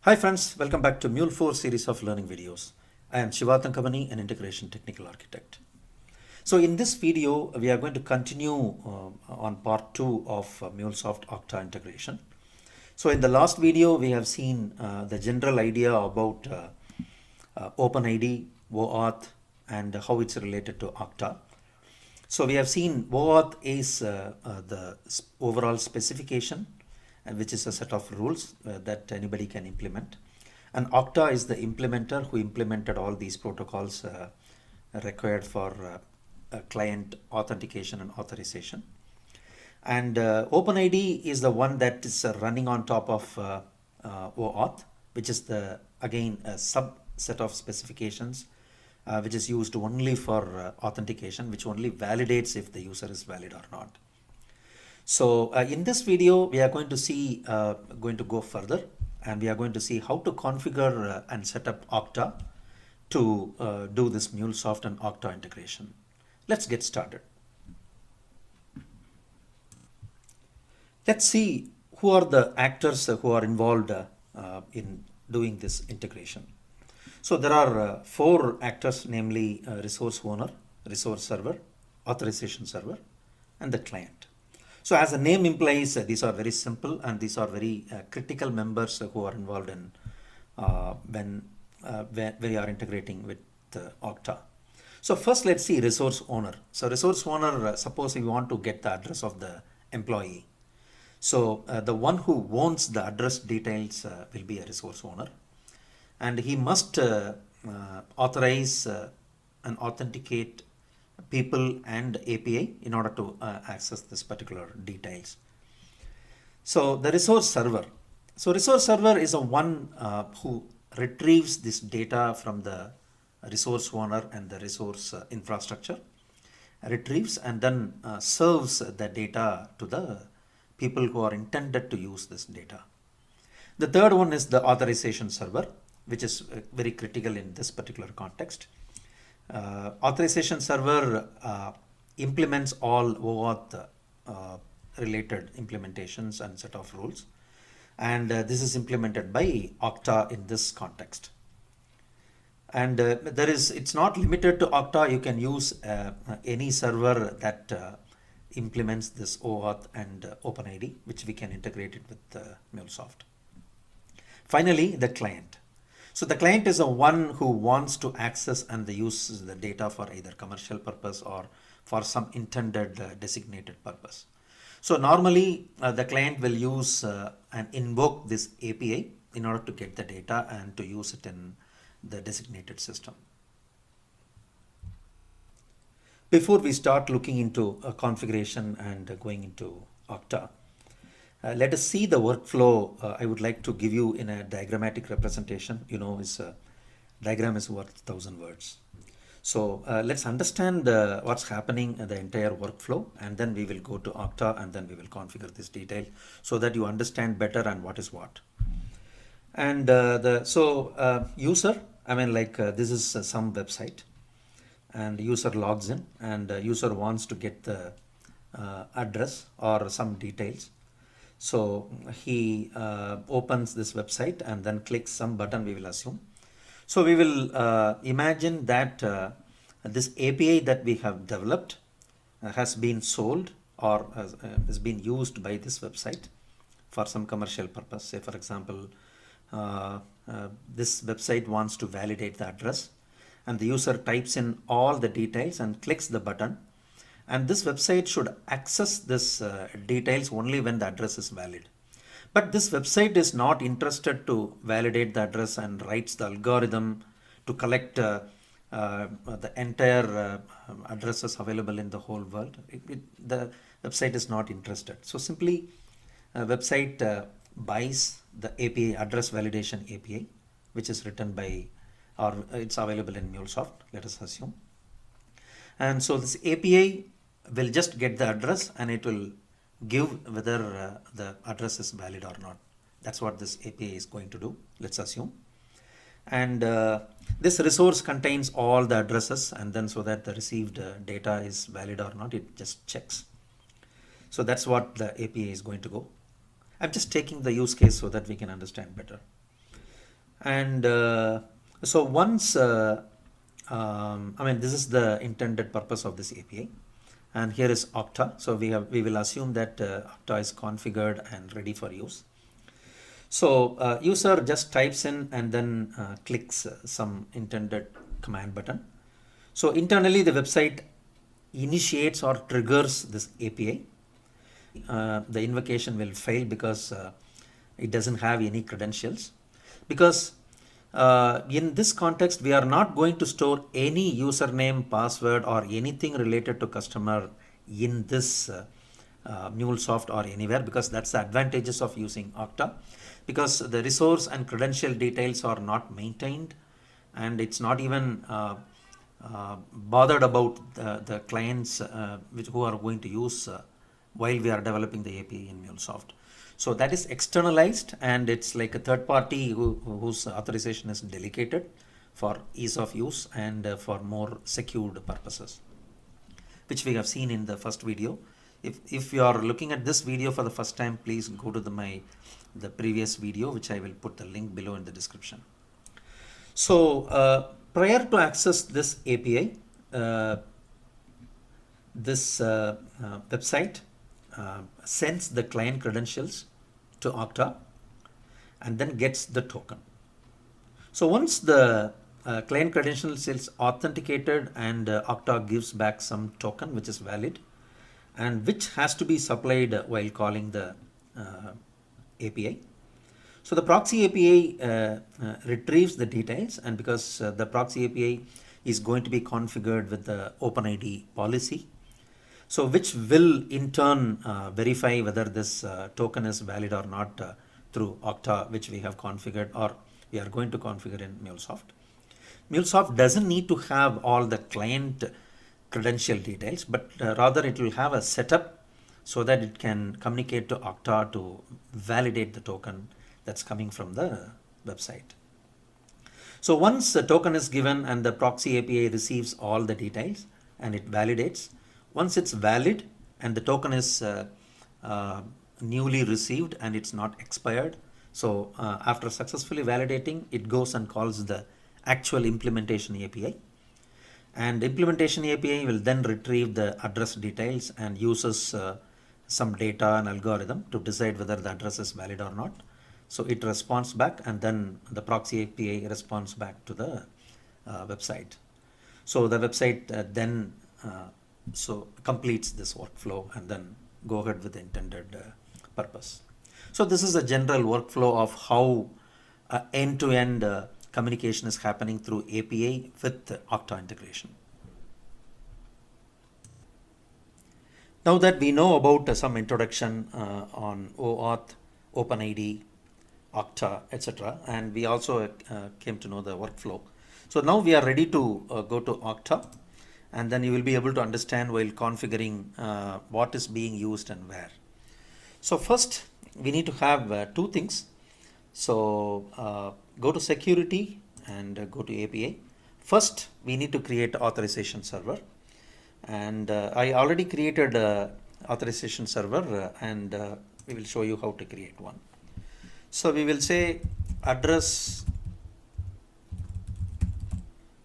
Hi friends, welcome back to Mule 4 series of learning videos. I am Shiva Thankamani, an integration technical architect. So in this video, we are going to continue on part 2 of MuleSoft Okta integration. So in the last video, we have seen the general idea about OpenID, OAuth, and how it's related to Okta. So we have seen OAuth is the overall specification, which is a set of rules that anybody can implement. And Okta is the implementer who implemented all these protocols required for client authentication and authorization. And OpenID is the one that is running on top of OAuth, which is the again a subset of specifications which is used only for authentication, which only validates if the user is valid or not. So in this video, we are going to go further, and we are going to see how to configure and set up Okta to do this MuleSoft and Okta integration. Let's get started. Let's see who are the actors who are involved in doing this integration. So there are 4 actors, namely resource owner, resource server, authorization server, and the client. So as the name implies, these are very simple and these are very critical members who are involved in when we are integrating with Okta. So first let's see resource owner. So resource owner, suppose we want to get the address of the employee. So the one who owns the address details will be a resource owner, and he must authorize and authenticate people and API in order to access this particular details. So the resource server. So resource server is a one who retrieves this data from the resource owner and the resource infrastructure, retrieves and then serves the data to the people who are intended to use this data. The third one is the authorization server, which is very critical in this particular context. Authorization server implements all OAuth related implementations and set of rules, and this is implemented by Okta in this context. And it's not limited to Okta. You can use any server that implements this OAuth and OpenID, which we can integrate it with MuleSoft. Finally, the client. So the client is the one who wants to access and use the data for either commercial purpose or for some intended designated purpose. So normally the client will use and invoke this API in order to get the data and to use it in the designated system. Before we start looking into a configuration and going into Okta, let us see the workflow I would like to give you in a diagrammatic representation. Diagram is worth 1,000 words. So let's understand what's happening in the entire workflow, and then we will go to Okta and then we will configure this detail so that you understand better and what is what. And user, this is some website, and user logs in, and user wants to get the address or some details. So he opens this website and then clicks some button, we will assume. So we will imagine that this API that we have developed has been sold or has been used by this website for some commercial purpose. Say for example, this website wants to validate the address, and the user types in all the details and clicks the button. And this website should access this details only when the address is valid. But this website is not interested to validate the address and writes the algorithm to collect the entire addresses available in the whole world. The website is not interested. So simply website buys the API, address validation API, which is written by, or it's available in MuleSoft, let us assume. And so this API will just get the address and it will give whether the address is valid or not. That's what this API is going to do, let's assume. And this resource contains all the addresses, and then so that the received data is valid or not, it just checks. So that's what the API is going to go. I'm just taking the use case so that we can understand better. And so once, I mean, this is the intended purpose of this API. And here is Okta. So we will assume that Okta is configured and ready for use. So user just types in and then clicks some intended command button. So internally the website initiates or triggers this API. The invocation will fail because it doesn't have any credentials. Because in this context, we are not going to store any username, password, or anything related to customer in this MuleSoft or anywhere, because that's the advantages of using Okta, because the resource and credential details are not maintained, and it's not even bothered about the clients who are going to use while we are developing the API in MuleSoft. So that is externalized, and it's like a third party whose authorization is delegated for ease of use and for more secured purposes, which we have seen in the first video. If you are looking at this video for the first time, please go to the previous video, which I will put the link below in the description. So prior to access this API, this website sends the client credentials to Okta and then gets the token. So once the client credentials is authenticated and Okta gives back some token which is valid and which has to be supplied while calling the API. So the proxy API retrieves the details, and because the proxy API is going to be configured with the OpenID policy, so which will in turn verify whether this token is valid or not through Okta, which we have configured or we are going to configure in MuleSoft. MuleSoft doesn't need to have all the client credential details, but rather it will have a setup so that it can communicate to Okta to validate the token that's coming from the website. So once the token is given and the proxy API receives all the details and it validates, once it's valid and the token is newly received and it's not expired, so after successfully validating, it goes and calls the actual implementation API. And implementation API will then retrieve the address details and uses some data and algorithm to decide whether the address is valid or not. So it responds back, and then the proxy API responds back to the website. So the website then so completes this workflow and then go ahead with the intended purpose. So this is a general workflow of how end-to-end communication is happening through API with Okta integration. Now that we know about some introduction on OAuth, OpenID, Okta, etc., and we also came to know the workflow. So now we are ready to go to Okta, and then you will be able to understand while configuring what is being used and where. So first we need to have two things. So go to security and go to API. First we need to create authorization server, and I already created authorization server and we will show you how to create one. So we will say address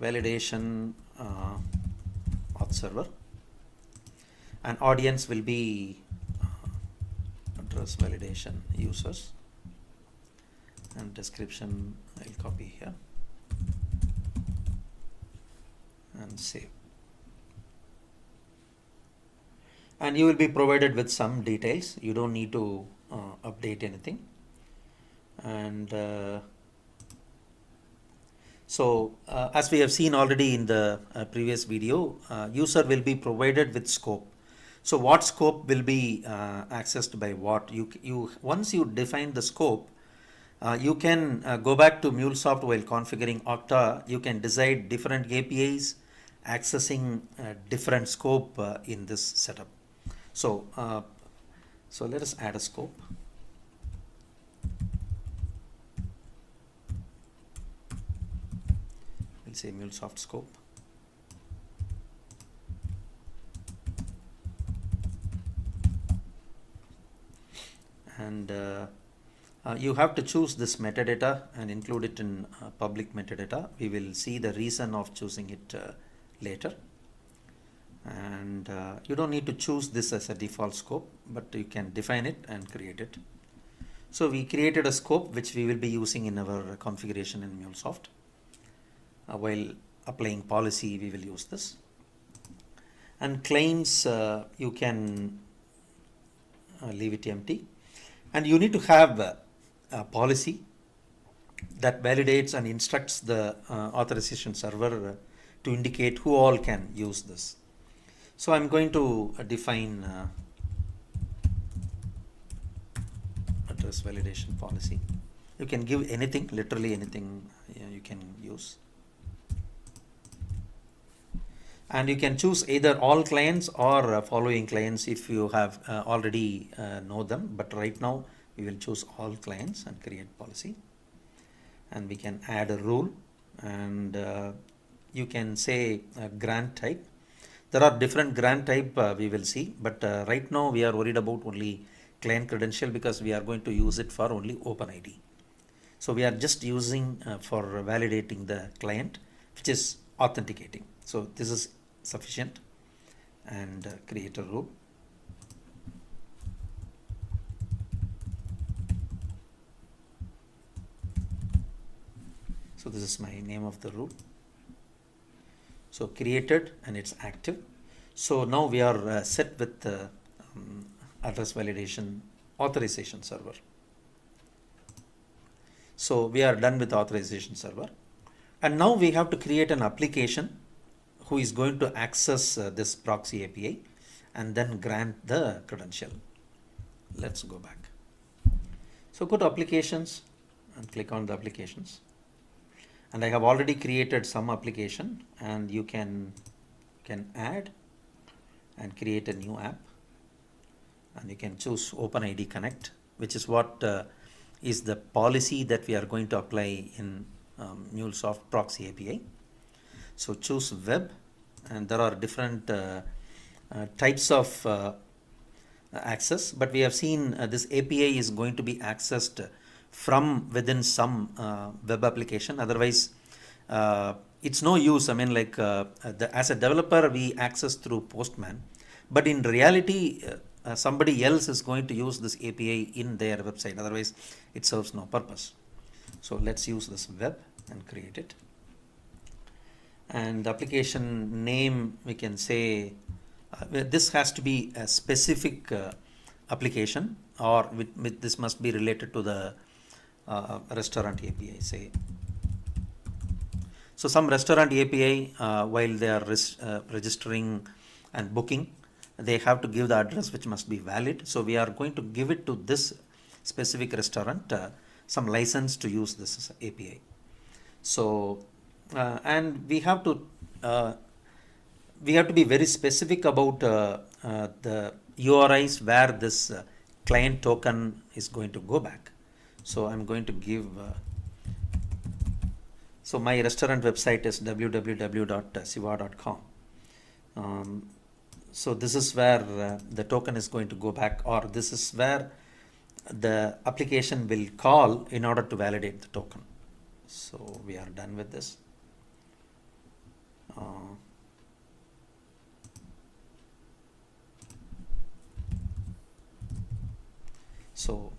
validation auth server, and audience will be address validation users, and description I'll copy here and save. And you will be provided with some details. You don't need to update anything. And so as we have seen already in the previous video, user will be provided with scope. So what scope will be accessed by what? You once you define the scope, you can go back to MuleSoft while configuring Okta. You can decide different APIs accessing different scope in this setup. So so let us add a scope. We'll say MuleSoft scope. And You have to choose this metadata and include it in public metadata. We will see the reason of choosing it later. And you don't need to choose this as a default scope, but you can define it and create it. So we created a scope which we will be using in our configuration in MuleSoft. While applying policy, we will use this. And claims, you can leave it empty. And you need to have a policy that validates and instructs the authorization server to indicate who all can use this. So I'm going to define address validation policy. You can give anything, literally anything you can use. And you can choose either all clients or following clients if you have already know them. But right now we will choose all clients and create policy. And we can add a rule, and you can say grant type. There are different grant type we will see, but right now we are worried about only client credential because we are going to use it for only OpenID. So we are just using for validating the client, which is authenticating. So this is sufficient, and create a rule. So this is my name of the rule. So created, and it's active. So now we are set with address validation authorization server. So we are done with authorization server, and now we have to create an application who is going to access this proxy API and then grant the credential. Let's go back. So go to applications and click on the applications. And I have already created some application, and you can add and create a new app, and you can choose OpenID Connect, which is what is the policy that we are going to apply in MuleSoft Proxy API. So choose web, and there are different types of access, but we have seen this API is going to be accessed from within some web application. Otherwise it's no use. I mean, like as a developer we access through Postman, but in reality somebody else is going to use this API in their website. Otherwise it serves no purpose. So let's use this web and create it. And the application name, we can say this has to be a specific application, or with this must be related to the restaurant API, say. So some restaurant API, while they are registering and booking, they have to give the address which must be valid. So we are going to give it to this specific restaurant some license to use this API. So and we have to be very specific about the URIs where this client token is going to go back. So I'm going to give so my restaurant website is www.siva.com. So this is where the token is going to go back, or this is where the application will call in order to validate the token. So we are done with this. So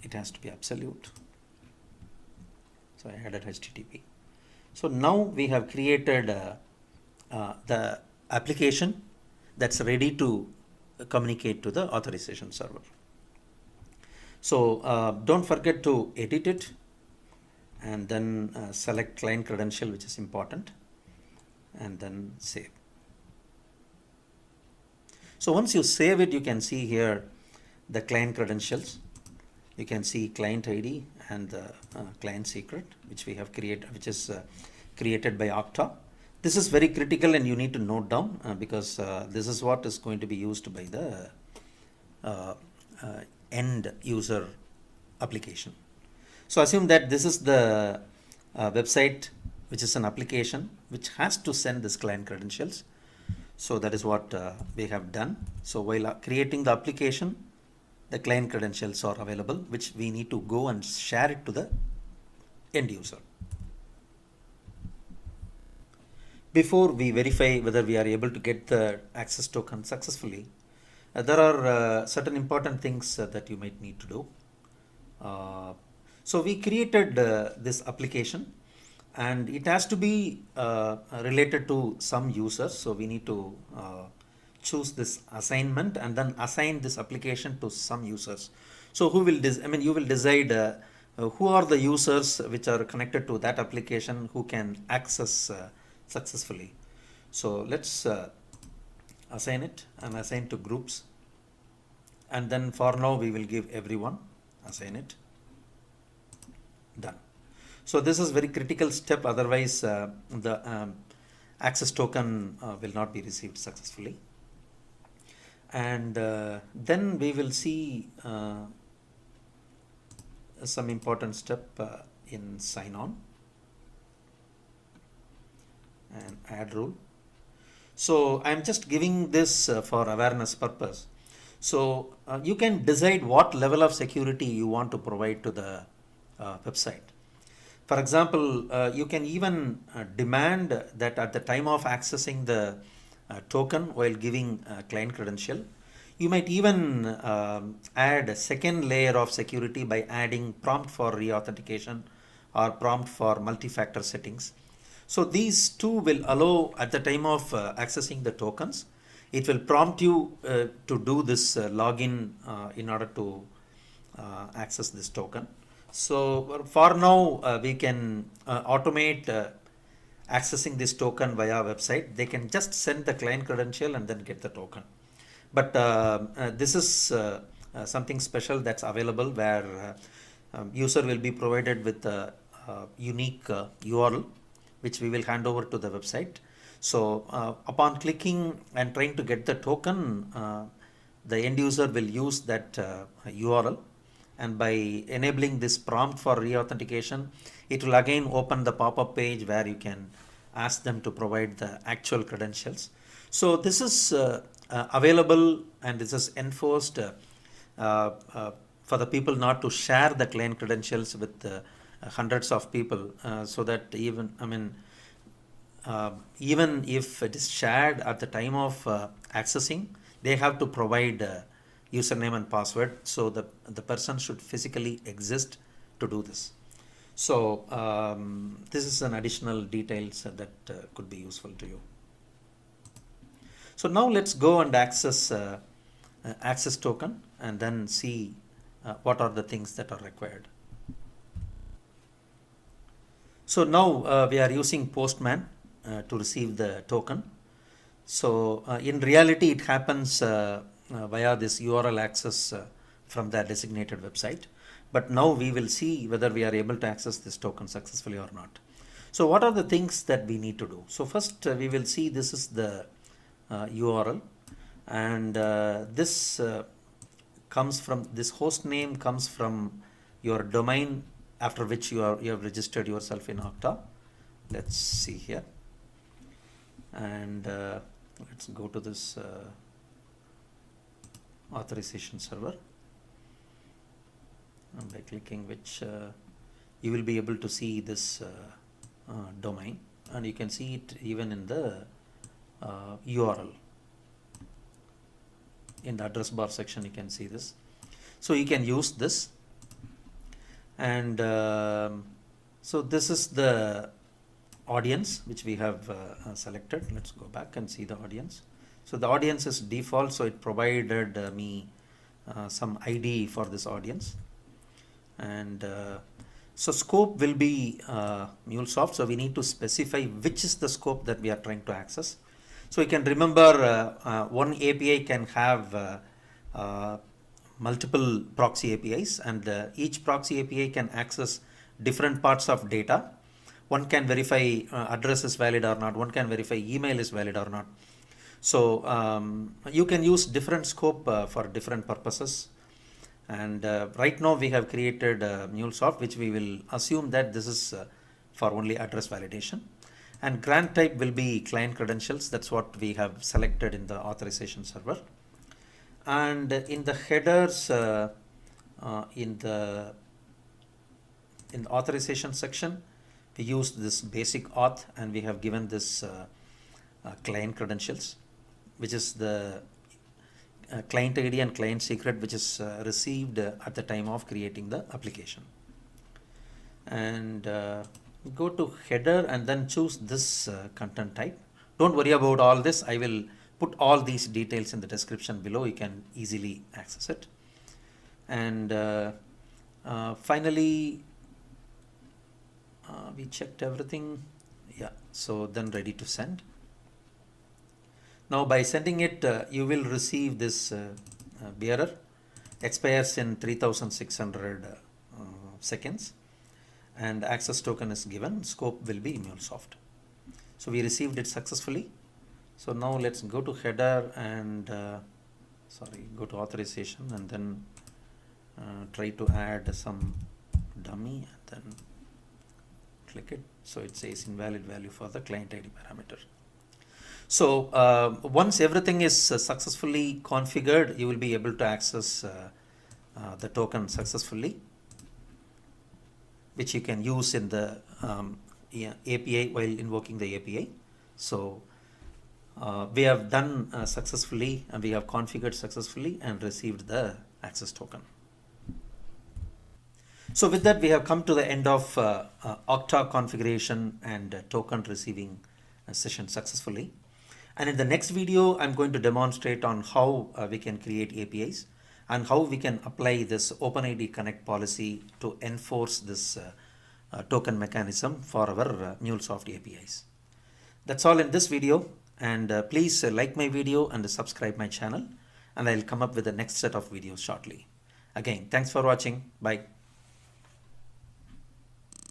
it has to be absolute. So I added HTTP. So now we have created the application that's ready to communicate to the authorization server. So don't forget to edit it, and then select client credential, which is important, and then save. So once you save it, you can see here the client credentials. You can see client ID and the client secret, which we have created, which is created by Okta. This is very critical, and you need to note down because this is what is going to be used by the end user application. So assume that this is the website, which is an application which has to send this client credentials. So that is what we have done. So while creating the application, the client credentials are available, which we need to go and share it to the end user. Before we verify whether we are able to get the access token successfully, there are certain important things that you might need to do. So we created this application, and it has to be related to some users. So we need to choose this assignment and then assign this application to some users. So who will you will decide who are the users which are connected to that application who can access successfully. So let's assign it and assign to groups, and then for now we will give everyone, assign it, done. So this is very critical step, otherwise the access token will not be received successfully. And then we will see some important step in sign on and add rule. So I'm just giving this for awareness purpose. So you can decide what level of security you want to provide to the website. For example, you can even demand that at the time of accessing the token while giving client credential, you might even add a second layer of security by adding prompt for reauthentication or prompt for multi-factor settings. So these two will allow at the time of accessing the tokens, it will prompt you to do this login in order to access this token. So for now we can automate accessing this token via website. They can just send the client credential and then get the token. But this is something special that's available, where user will be provided with a unique URL which we will hand over to the website. So upon clicking and trying to get the token, the end user will use that URL, and by enabling this prompt for reauthentication, it will again open the pop-up page where you can ask them to provide the actual credentials. So this is available, and this is enforced for the people not to share the client credentials with hundreds of people, so that even if it is shared at the time of accessing, they have to provide username and password. So the person should physically exist to do this. So this is an additional details that could be useful to you. So now let's go and access access token and then see what are the things that are required. So now we are using Postman to receive the token. So in reality it happens via this URL access from the designated website. But now we will see whether we are able to access this token successfully or not. So what are the things that we need to do? So first we will see this is the URL, and this comes from, this host name comes from your domain after which you have registered yourself in Okta. Let's see here, and let's go to this authorization server, and by clicking which you will be able to see this domain, and you can see it even in the URL. In the address bar section you can see this. So you can use this, and so this is the audience which we have selected. Let's go back and see the audience. So the audience is default, so it provided me some ID for this audience, and so scope will be MuleSoft. So we need to specify which is the scope that we are trying to access. So you can remember one API can have multiple proxy APIs, and each proxy API can access different parts of data. One can verify address is valid or not, one can verify email is valid or not. So you can use different scope for different purposes. And right now we have created MuleSoft, which we will assume that this is for only address validation. And grant type will be client credentials. That's what we have selected in the authorization server. And in the headers, in the authorization section, we used this basic auth, and we have given this client credentials, which is the client ID and client secret, which is received at the time of creating the application. And go to header and then choose this content type. Don't worry about all this. I will put all these details in the description below. You can easily access it. And finally, we checked everything. Yeah, so then ready to send. Now by sending it, you will receive this bearer. Expires in 3600 seconds, and access token is given. Scope will be MuleSoft. So we received it successfully. So now let's go to header and go to authorization, and then try to add some dummy, and then click it. So it says invalid value for the client ID parameter. So once everything is successfully configured, you will be able to access the token successfully, which you can use in the API while invoking the API. So we have done successfully, and we have configured successfully and received the access token. So with that, we have come to the end of Okta configuration and token receiving session successfully. And in the next video, I'm going to demonstrate on how we can create APIs and how we can apply this OpenID Connect policy to enforce this token mechanism for our MuleSoft APIs. That's all in this video, and please like my video and subscribe my channel, and I'll come up with the next set of videos shortly. Again, thanks for watching. Bye.